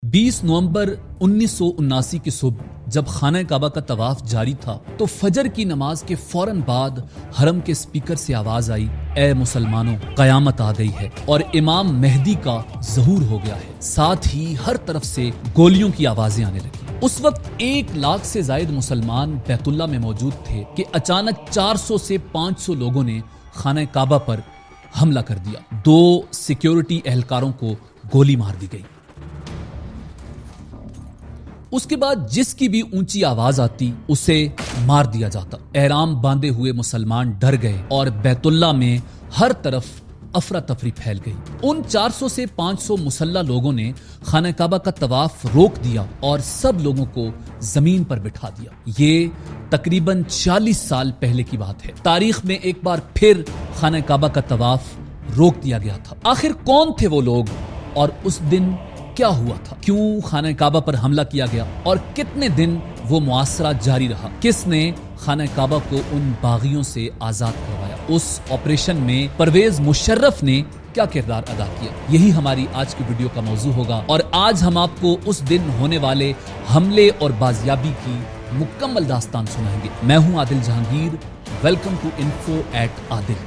20 نومبر 1979 کی صبح جب خانہ کعبہ کا طواف جاری تھا تو فجر کی نماز کے فوراً بعد حرم کے سپیکر سے آواز آئی، اے مسلمانوں، قیامت آ گئی ہے اور امام مہدی کا ظہور ہو گیا ہے۔ ساتھ ہی ہر طرف سے گولیوں کی آوازیں آنے لگی۔ اس وقت 1 لاکھ سے زائد مسلمان بیت اللہ میں موجود تھے کہ اچانک 400 سے 500 لوگوں نے خانہ کعبہ پر حملہ کر دیا۔ 2 سیکیورٹی اہلکاروں کو گولی مار دی گئی۔ اس کے بعد جس کی بھی اونچی آواز آتی اسے مار دیا جاتا۔ احرام باندھے ہوئے مسلمان ڈر گئے اور بیت اللہ میں ہر طرف افراتفری پھیل گئی۔ ان 400 سے 500 مسلح لوگوں نے خانہ کعبہ کا طواف روک دیا اور سب لوگوں کو زمین پر بٹھا دیا۔ یہ تقریباً 40 سال پہلے کی بات ہے۔ تاریخ میں ایک بار پھر خانہ کعبہ کا طواف روک دیا گیا تھا۔ آخر کون تھے وہ لوگ اور اس دن کیا ہوا تھا؟ کیوں خانہ کعبہ پر حملہ کیا گیا اور کتنے دن وہ محاصرہ جاری رہا؟ کس نے خانہ کعبہ کو ان باغیوں سے آزاد کروایا؟ اس آپریشن میں پرویز مشرف نے کیا کردار ادا کیا؟ یہی ہماری آج کی ویڈیو کا موضوع ہوگا اور آج ہم آپ کو اس دن ہونے والے حملے اور بازیابی کی مکمل داستان سنائیں گے۔ میں ہوں Adil Jahangir, welcome to info at Adil.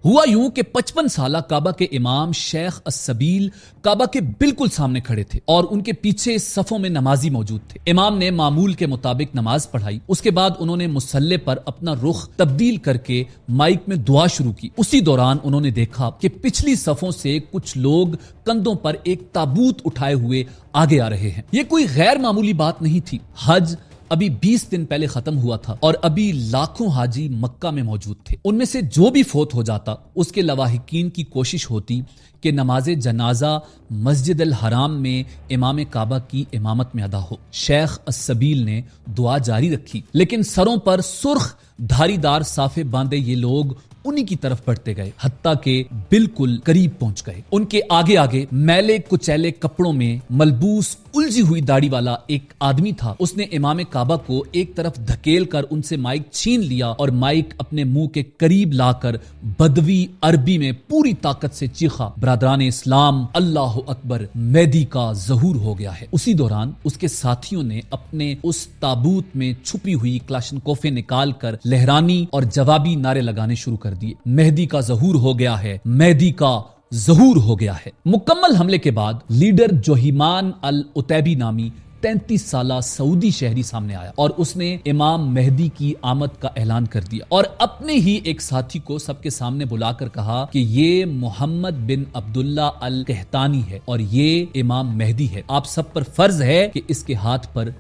ہوا یوں کہ 55 سالہ کعبہ کے امام شیخ السبیل کعبہ کے بالکل سامنے کھڑے تھے اور ان کے پیچھے صفوں میں نمازی موجود تھے۔ امام نے معمول کے مطابق نماز پڑھائی۔ اس کے بعد انہوں نے مصلی پر اپنا رخ تبدیل کر کے مائک میں دعا شروع کی۔ اسی دوران انہوں نے دیکھا کہ پچھلی صفوں سے کچھ لوگ کندھوں پر ایک تابوت اٹھائے ہوئے آگے آ رہے ہیں۔ یہ کوئی غیر معمولی بات نہیں تھی۔ حج ابھی 20 دن پہلے ختم ہوا تھا اور ابھی لاکھوں حاجی مکہ میں موجود تھے۔ ان میں سے جو بھی فوت ہو جاتا اس کے لواحقین کی کوشش ہوتی کہ نماز جنازہ مسجد الحرام میں امام کعبہ کی امامت میں ادا ہو۔ شیخ السبیل نے دعا جاری رکھی، لیکن سروں پر سرخ دھاری دار صافے باندھے یہ لوگ انہی کی طرف بڑھتے گئے، حتیٰ کہ بالکل قریب پہنچ گئے۔ ان کے آگے آگے میلے کچیلے کپڑوں میں ملبوس الجھی ہوئی داڑھی والا ایک آدمی تھا۔ اس نے امام کعبہ کو ایک طرف دھکیل کر ان سے مائک چھین لیا اور مائک اپنے منہ کے قریب لا کر بدوی عربی میں پوری طاقت سے چیخا، برادران اسلام، اللہ اکبر، مہدی کا ظہور ہو گیا ہے۔ اسی دوران اس کے ساتھیوں نے اپنے اس تابوت میں چھپی ہوئی کلاشنکوفیں نکال کر لہرانی اور جوابی نعرے لگانے شروع کر دیے۔ مہدی کا ظہور ہو گیا ہے، مہدی کا ظہور ہو گیا ہے۔ مکمل حملے کے بعد لیڈر جوہیمان العتیبی نامی 33 سالہ سعودی شہری سامنے آیا اور اس نے امام مہدی کی آمد کا اعلان کر دیا اور اپنے ہی ایک ساتھی کو سب کے سامنے بلا کر کہا کہ یہ محمد بن عبداللہ القحطانی ہے اور یہ امام مہدی ہے۔ آپ سب پر فرض ہے کہ اس کے ہاتھ پر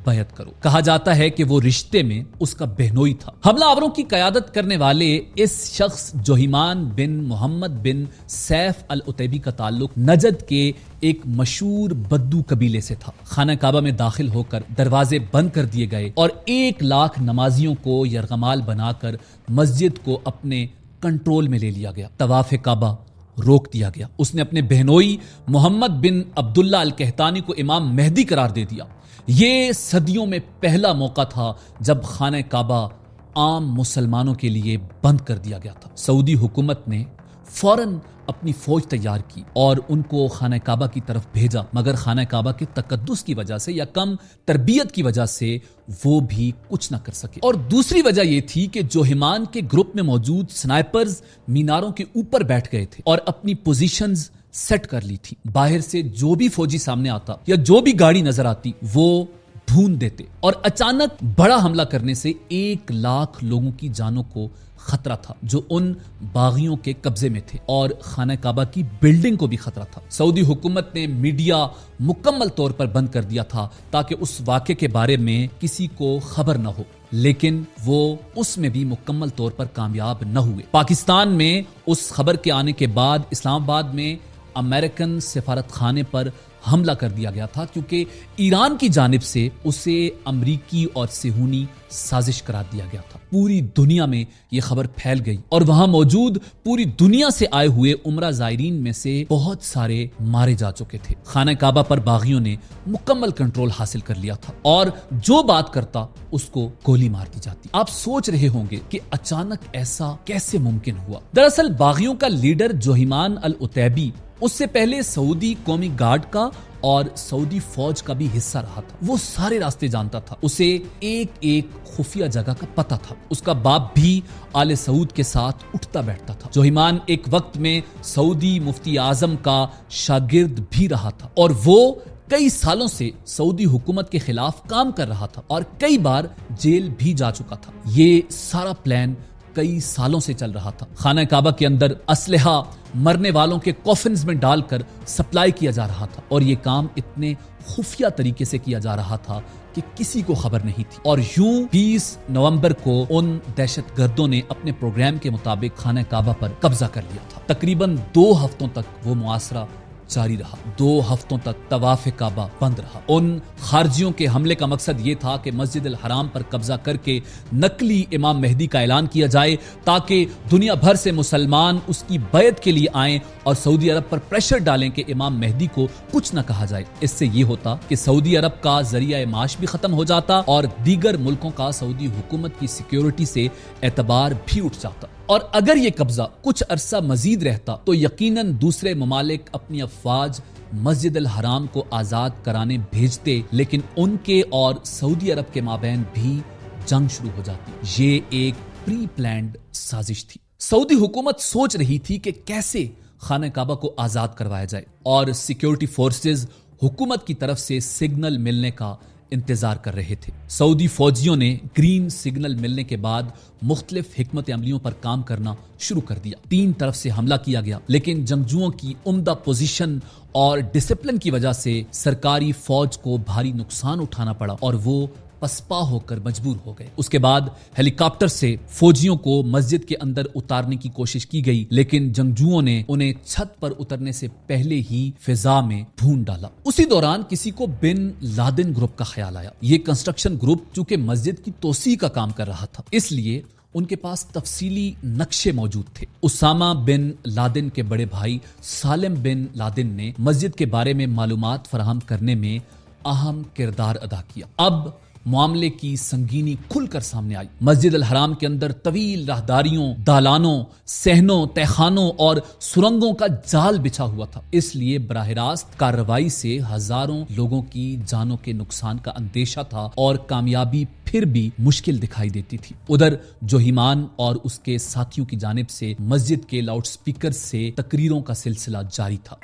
بیعت کرو۔ کہا جاتا ہے کہ وہ رشتے میں اس کا بہنوئی تھا۔ حملہ آوروں کی قیادت کرنے والے اس شخص جوہیمان بن محمد بن سیف العتیبی کا تعلق نجد کے ایک مشہور بدو قبیلے سے تھا۔ خانہ کعبہ میں داخل ہو کر دروازے بند کر دیے گئے اور 1 لاکھ نمازیوں کو یرغمال بنا کر مسجد کو اپنے کنٹرول میں لے لیا گیا۔ طواف کعبہ روک دیا گیا۔ اس نے اپنے بہنوئی محمد بن عبداللہ القحطانی کو امام مہدی قرار دے دیا۔ یہ صدیوں میں پہلا موقع تھا جب خانہ کعبہ عام مسلمانوں کے لیے بند کر دیا گیا تھا۔ سعودی حکومت نے فوراً اپنی فوج تیار کی اور ان کو خانہ کعبہ کی طرف بھیجا، مگر خانہ کعبہ کے تقدس کی وجہ سے یا کم تربیت کی وجہ سے وہ بھی کچھ نہ کر سکے۔ اور دوسری وجہ یہ تھی کہ جوہیمان کے گروپ میں موجود سنائپرز میناروں کے اوپر بیٹھ گئے تھے اور اپنی پوزیشنز سیٹ کر لی تھی۔ باہر سے جو بھی فوجی سامنے آتا یا جو بھی گاڑی نظر آتی وہ بھون دیتے اور اچانک بڑا حملہ کرنے سے 1 لاکھ لوگوں کی جانوں کو خطرہ تھا جو ان باغیوں کے قبضے میں تھے اور خانہ کعبہ کی بلڈنگ کو بھی خطرہ تھا۔ سعودی حکومت نے میڈیا مکمل طور پر بند کر دیا تھا تاکہ اس واقعے کے بارے میں کسی کو خبر نہ ہو، لیکن وہ اس میں بھی مکمل طور پر کامیاب نہ ہوئے۔ پاکستان میں اس خبر کے آنے کے بعد اسلام آباد میں امریکن سفارت خانے پر حملہ کر دیا گیا تھا کیونکہ ایران کی جانب سے اسے امریکی اور صہیونی سازش قرار دیا گیا تھا۔ پوری دنیا میں یہ خبر پھیل گئی اور وہاں موجود پوری دنیا سے آئے ہوئے عمرہ زائرین میں سے بہت سارے مارے جا چکے تھے۔ خانہ کعبہ پر باغیوں نے مکمل کنٹرول حاصل کر لیا تھا اور جو بات کرتا اس کو گولی مار دی جاتی۔ آپ سوچ رہے ہوں گے کہ اچانک ایسا کیسے ممکن ہوا؟ دراصل باغیوں کا لیڈر جوہیمان العتیبی اس سے پہلے سعودی قومی گارڈ کا اور سعودی فوج کا بھی حصہ رہا تھا. وہ سارے راستے جانتا تھا. اسے ایک ایک خفیہ جگہ کا پتہ تھا. اس کا باپ بھی آل سعود کے ساتھ اٹھتا بیٹھتا تھا. جوہیمان ایک وقت میں سعودی مفتی اعظم کا شاگرد بھی رہا تھا اور وہ کئی سالوں سے سعودی حکومت کے خلاف کام کر رہا تھا اور کئی بار جیل بھی جا چکا تھا. یہ سارا پلان کئی سالوں سے چل رہا تھا. خانہ کعبہ کے اندر اسلحہ مرنے والوں کے کوفنز میں ڈال کر سپلائی کیا جا رہا تھا اور یہ کام اتنے خفیہ طریقے سے کیا جا رہا تھا کہ کسی کو خبر نہیں تھی. اور یوں 20 نومبر کو ان دہشت گردوں نے اپنے پروگرام کے مطابق خانہ کعبہ پر قبضہ کر لیا تھا. تقریباً 2 ہفتوں تک وہ محاصرہ جاری رہا. 2 ہفتوں تک طواف کعبہ بند رہا. ان خارجیوں کے حملے کا مقصد یہ تھا کہ مسجد الحرام پر قبضہ کر کے نقلی امام مہدی کا اعلان کیا جائے تاکہ دنیا بھر سے مسلمان اس کی بیعت کے لیے آئیں اور سعودی عرب پر پریشر ڈالیں کہ امام مہدی کو کچھ نہ کہا جائے. اس سے یہ ہوتا کہ سعودی عرب کا ذریعہ معاش بھی ختم ہو جاتا اور دیگر ملکوں کا سعودی حکومت کی سیکیورٹی سے اعتبار بھی اٹھ جاتا. اور اگر یہ قبضہ کچھ عرصہ مزید رہتا تو یقیناً دوسرے ممالک اپنی افواج مسجد الحرام کو آزاد کرانے بھیجتے، لیکن ان کے اور سعودی عرب کے مابین بھی جنگ شروع ہو جاتی. یہ ایک پری پلانڈ سازش تھی. سعودی حکومت سوچ رہی تھی کہ کیسے خانہ کعبہ کو آزاد کروایا جائے اور سیکیورٹی فورسز حکومت کی طرف سے سگنل ملنے کا انتظار کر رہے تھے. سعودی فوجیوں نے گرین سگنل ملنے کے بعد مختلف حکمت عملیوں پر کام کرنا شروع کر دیا. 3 طرف سے حملہ کیا گیا، لیکن جنگجوؤں کی عمدہ پوزیشن اور ڈسپلن کی وجہ سے سرکاری فوج کو بھاری نقصان اٹھانا پڑا اور وہ پسپا ہو کر مجبور ہو گئے. اس کے بعد ہیلی کاپٹر سے فوجیوں کو مسجد کے اندر اتارنے کی کوشش کی گئی، لیکن جنگجوؤں نے انہیں چھت پر اترنے سے پہلے ہی فضا میں بھون ڈالا. اسی دوران کسی کو بن لادن گروپ کا خیال آیا. یہ کنسٹرکشن گروپ چونکہ مسجد کی توسیع کا کام کر رہا تھا، اس لیے ان کے پاس تفصیلی نقشے موجود تھے. اسامہ بن لادن کے بڑے بھائی سالم بن لادن نے مسجد کے بارے میں معلومات فراہم کرنے میں اہم کردار ادا کیا. اب معاملے کی سنگینی کھل کر سامنے آئی. مسجد الحرام کے اندر طویل راہداریوں، دالانوں، صحنوں، تہخانوں اور سرنگوں کا جال بچھا ہوا تھا. اس لیے براہ راست کارروائی سے ہزاروں لوگوں کی جانوں کے نقصان کا اندیشہ تھا اور کامیابی پھر بھی مشکل دکھائی دیتی تھی. ادھر جوہیمان اور اس کے ساتھیوں کی جانب سے مسجد کے لاؤڈ سپیکر سے تقریروں کا سلسلہ جاری تھا.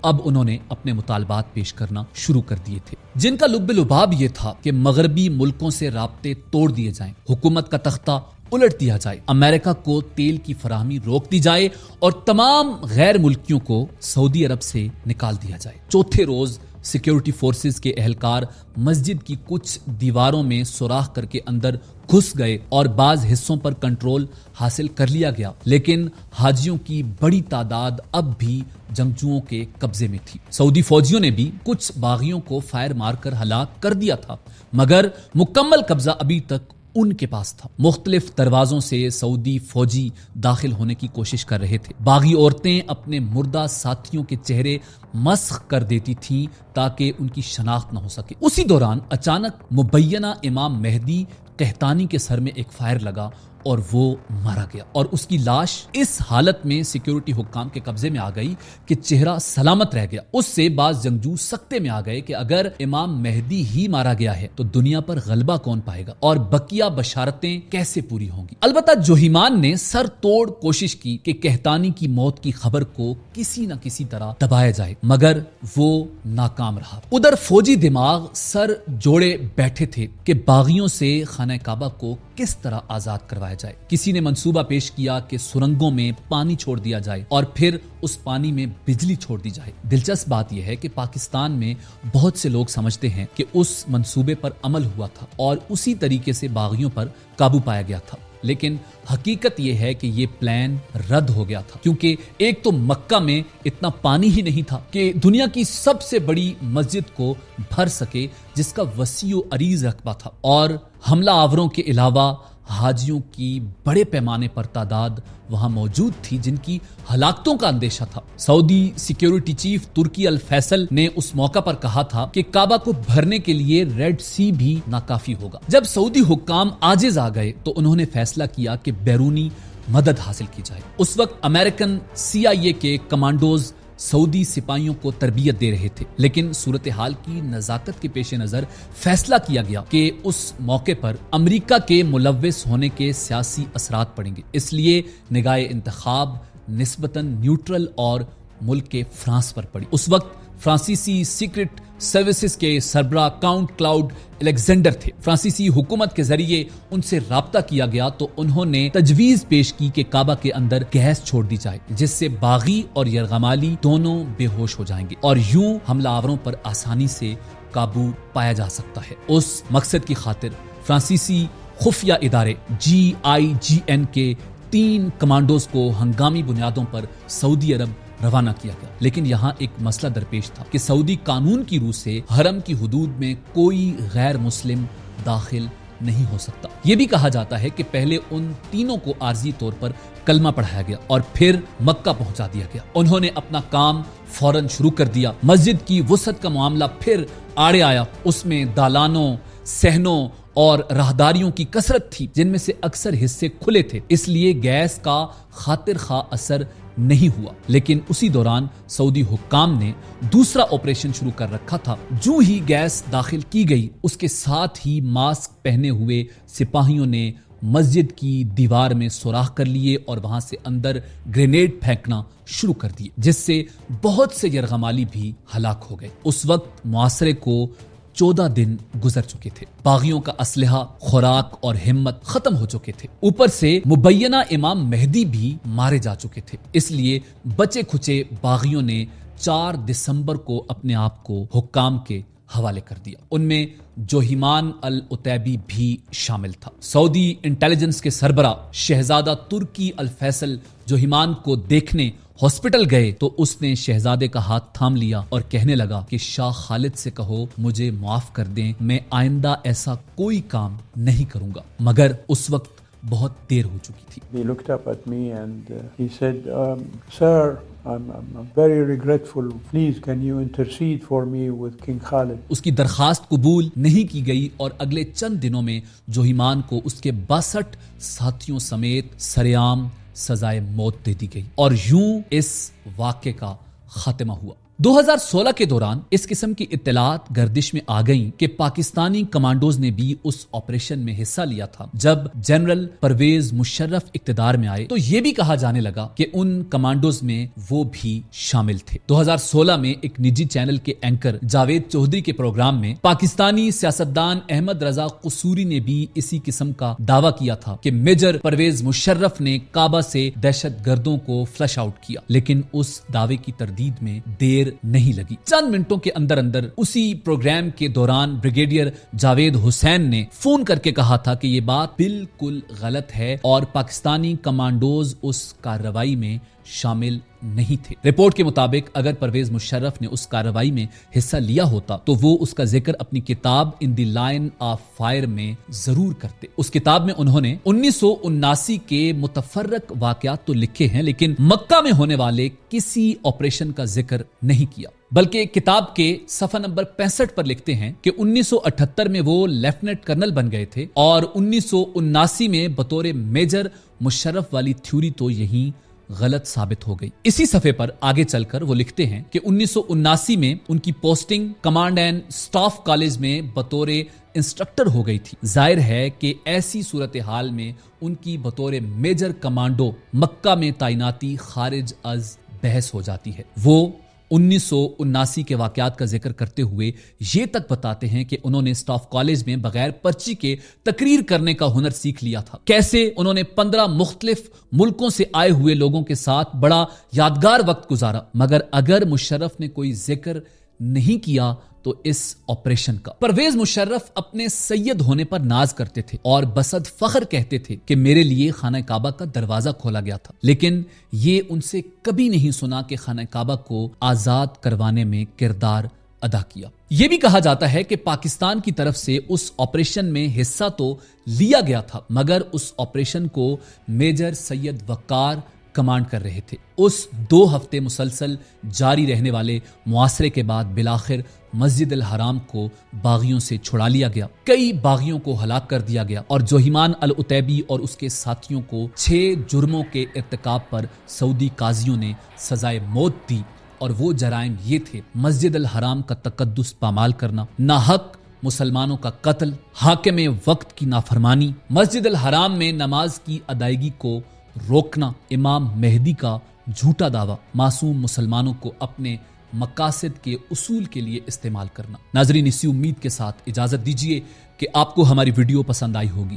اب انہوں نے اپنے مطالبات پیش کرنا شروع کر دیے تھے، جن کا لب لباب یہ تھا کہ مغربی ملکوں سے رابطے توڑ دیے جائیں، حکومت کا تختہ الٹ دیا جائے، امریکہ کو تیل کی فراہمی روک دی جائے اور تمام غیر ملکیوں کو سعودی عرب سے نکال دیا جائے. چوتھے روز سیکیورٹی فورسز کے اہلکار مسجد کی کچھ دیواروں میں سوراخ کر کے اندر گھس گئے اور بعض حصوں پر کنٹرول حاصل کر لیا گیا، لیکن حاجیوں کی بڑی تعداد اب بھی جنگجوؤں کے قبضے میں تھی. سعودی فوجیوں نے بھی کچھ باغیوں کو فائر مار کر ہلاک کر دیا تھا، مگر مکمل قبضہ ابھی تک ان کے پاس تھا. مختلف دروازوں سے سعودی فوجی داخل ہونے کی کوشش کر رہے تھے. باغی عورتیں اپنے مردہ ساتھیوں کے چہرے مسخ کر دیتی تھیں تاکہ ان کی شناخت نہ ہو سکے. اسی دوران اچانک مبینہ امام مہدی قحطانی کے سر میں ایک فائر لگا اور وہ مارا گیا اور اس کی لاش اس حالت میں سیکیورٹی حکام کے قبضے میں آ گئی کہ چہرہ سلامت رہ گیا. اس سے بعض جنگجو سکتے میں آ گئے کہ اگر امام مہدی ہی مارا گیا ہے تو دنیا پر غلبہ کون پائے گا اور بقیہ بشارتیں کیسے پوری ہوں گی. البتہ جوہیمان نے سر توڑ کوشش کی کہ قحطانی کی موت کی خبر کو کسی نہ کسی طرح دبایا جائے، مگر وہ ناکام رہا. ادھر فوجی دماغ سر جوڑے بیٹھے تھے کہ باغیوں سے خانہ کعبہ کو کس طرح آزاد کروایا جائے. کسی نے منصوبہ پیش کیا کہ سرنگوں میں پانی چھوڑ دیا جائے اور پھر اس پانی میں بجلی چھوڑ دی جائے. دلچسپ بات یہ ہے کہ پاکستان میں بہت سے لوگ سمجھتے ہیں کہ اس منصوبے پر عمل ہوا تھا اور اسی طریقے سے باغیوں پر قابو پایا گیا تھا، لیکن حقیقت یہ ہے کہ یہ پلان رد ہو گیا تھا، کیونکہ ایک تو مکہ میں اتنا پانی ہی نہیں تھا کہ دنیا کی سب سے بڑی مسجد کو بھر سکے جس کا وسیع و عریض رقبہ تھا، اور حملہ آوروں کے علاوہ حاجیوں کی بڑے پیمانے پر تعداد وہاں موجود تھی جن کی ہلاکتوں کا اندیشہ تھا۔ سعودی سیکیورٹی چیف ترکی الفیصل نے اس موقع پر کہا تھا کہ کعبہ کو بھرنے کے لیے ریڈ سی بھی ناکافی ہوگا۔ جب سعودی حکام عاجز آ گئے تو انہوں نے فیصلہ کیا کہ بیرونی مدد حاصل کی جائے۔ اس وقت امریکن CIA کے کمانڈوز سعودی سپاہیوں کو تربیت دے رہے تھے، لیکن صورتحال کی نزاکت کے پیش نظر فیصلہ کیا گیا کہ اس موقع پر امریکہ کے ملوث ہونے کے سیاسی اثرات پڑیں گے، اس لیے نگاہ انتخاب نسبتاً نیوٹرل اور ملک کے فرانس پر پڑی۔ اس وقت فرانسیسی سیکرٹ سروسز کے سربراہ کاؤنٹ کلاؤڈ الیگزینڈر تھے۔ فرانسیسی حکومت کے ذریعے ان سے رابطہ کیا گیا تو انہوں نے تجویز پیش کی کہ کعبہ کے اندر گیس چھوڑ دی جائے جس سے باغی اور یرغمالی دونوں بے ہوش ہو جائیں گے اور یوں حملہ آوروں پر آسانی سے قابو پایا جا سکتا ہے۔ اس مقصد کی خاطر فرانسیسی خفیہ ادارے GIGN کے 3 کمانڈوز کو ہنگامی بنیادوں پر سعودی عرب روانہ کیا گیا، لیکن یہاں ایک مسئلہ درپیش تھا کہ سعودی قانون کی روح سے حرم کی حدود میں کوئی غیر مسلم داخل نہیں ہو سکتا۔ یہ بھی کہا جاتا ہے کہ پہلے ان تینوں کو عارضی طور پر کلمہ پڑھایا گیا اور پھر مکہ پہنچا دیا گیا۔ انہوں نے اپنا کام فوراً شروع کر دیا۔ مسجد کی وسعت کا معاملہ پھر آڑے آیا، اس میں دالانوں، صحنوں اور راہداریوں کی کثرت تھی جن میں سے اکثر حصے کھلے تھے، اس لیے گیس کا خاطر خواہ اثر نہیں ہوا۔ لیکن اسی دوران سعودی حکام نے دوسرا آپریشن شروع کر رکھا تھا۔ جو ہی گیس داخل کی گئی اس کے ساتھ ہی ماسک پہنے ہوئے سپاہیوں نے مسجد کی دیوار میں سوراخ کر لیے اور وہاں سے اندر گرینیڈ پھینکنا شروع کر دیے، جس سے بہت سے یرغمالی بھی ہلاک ہو گئے۔ اس وقت محاصرے کو 14 دن گزر چکے تھے۔ باغیوں کا اسلحہ، خوراک اور ہمت ختم ہو چکے تھے۔ اوپر سے مبینہ امام مہدی بھی مارے جا چکے تھے، اس لیے بچے کھچے باغیوں نے 4 دسمبر کو اپنے آپ کو حکام کے حوالے کر دیا۔ ان میں جوہیمان العتیبی بھی شامل تھا۔ سعودی انٹیلیجنس کے سربراہ شہزادہ ترکی الفیصل جوہیمان کو دیکھنے ہاسپٹل گئے تو اس نے شہزادے کا ہاتھ تھام لیا اور کہنے لگا کہ شاہ خالد سے کہو مجھے معاف کر دیں، میں آئندہ ایسا کوئی کام نہیں کروں گا، مگر اس وقت بہت دیر ہو چکی تھی۔ He looked up at me and he said, Sir, I'm very regretful. Please, can you intercede for me with King Khalid? اس کی درخواست قبول نہیں کی گئی اور اگلے چند دنوں میں جوہیمان کو اس کے 62 ساتھیوں سمیت سرعام سزائے موت دے دی گئی اور یوں اس واقعے کا خاتمہ ہوا۔ 2016 کے دوران اس قسم کی اطلاعات گردش میں آ گئیں کہ پاکستانی کمانڈوز نے بھی اس آپریشن میں حصہ لیا تھا۔ جب جنرل پرویز مشرف اقتدار میں آئے تو یہ بھی کہا جانے لگا کہ ان کمانڈوز میں وہ بھی شامل تھے۔ 2016 میں ایک نجی چینل کے اینکر جاوید چودھری کے پروگرام میں پاکستانی سیاستدان احمد رضا قصوری نے بھی اسی قسم کا دعویٰ کیا تھا کہ میجر پرویز مشرف نے کعبہ سے دہشت گردوں کو فلش آؤٹ کیا، لیکن اس دعوے کی تردید میں دیر نہیں لگی۔ چند منٹوں کے اندر اندر اسی پروگرام کے دوران بریگیڈیئر جاوید حسین نے فون کر کے کہا تھا کہ یہ بات بالکل غلط ہے اور پاکستانی کمانڈوز اس کارروائی میں شامل نہیں تھے۔ رپورٹ کے مطابق اگر پرویز مشرف نے اس کارروائی میں حصہ لیا ہوتا تو وہ اس کا ذکر اپنی کتاب ان دی لائن آف فائر میں ضرور کرتے۔ اس کتاب میں انہوں نے 1979 کے متفرق واقعات تو لکھے ہیں لیکن مکہ میں ہونے والے کسی آپریشن کا ذکر نہیں کیا، بلکہ کتاب کے صفحہ نمبر 65 پر لکھتے ہیں کہ 1978 میں وہ لیفٹیننٹ کرنل بن گئے تھے اور 1979 میں بطور میجر مشرف والی تھیوری تو یہی غلط ثابت ہو گئی۔ اسی صفحے پر آگے چل کر وہ لکھتے ہیں کہ 1979 میں ان کی posting command and staff college میں بطور انسٹرکٹر ہو گئی تھی۔ ظاہر ہے کہ ایسی صورتحال میں ان کی بطور میجر کمانڈو مکہ میں تعیناتی خارج از بحث ہو جاتی ہے۔ وہ 1979 کے واقعات کا ذکر کرتے ہوئے یہ تک بتاتے ہیں کہ انہوں نے سٹاف کالج میں بغیر پرچی کے تقریر کرنے کا ہنر سیکھ لیا تھا۔ کیسے انہوں نے 15 مختلف ملکوں سے آئے ہوئے لوگوں کے ساتھ بڑا یادگار وقت گزارا، مگر اگر مشرف نے کوئی ذکر نہیں کیا تو اس آپریشن کا۔ پرویز مشرف اپنے سید ہونے پر ناز کرتے تھے اور بصد فخر کہتے تھے کہ میرے لیے خانہ کعبہ کا دروازہ کھولا گیا تھا، لیکن یہ ان سے کبھی نہیں سنا کہ خانہ کعبہ کو آزاد کروانے میں کردار ادا کیا۔ یہ بھی کہا جاتا ہے کہ پاکستان کی طرف سے اس آپریشن میں حصہ تو لیا گیا تھا، مگر اس آپریشن کو میجر سید وقار کمانڈ کر رہے تھے۔ اس 2 ہفتے مسلسل جاری رہنے والے محاصرے کے بعد بالآخر مسجد الحرام کو باغیوں سے چھڑا لیا گیا، کئی باغیوں کو ہلاک کر دیا گیا اور جوہیمان العتیبی اور اس کے ساتھیوں کو 6 جرموں کے ارتکاب پر سعودی قاضیوں نے سزائے موت دی، اور وہ جرائم یہ تھے: مسجد الحرام کا تقدس پامال کرنا، ناحق مسلمانوں کا قتل، حاکم وقت کی نافرمانی، مسجد الحرام میں نماز کی ادائیگی کو روکنا، امام مہدی کا جھوٹا دعویٰ، معصوم مسلمانوں کو اپنے مقاصد کے اصول کے لیے استعمال کرنا۔ ناظرین، اسی امید کے ساتھ اجازت دیجیے کہ آپ کو ہماری ویڈیو پسند آئی ہوگی۔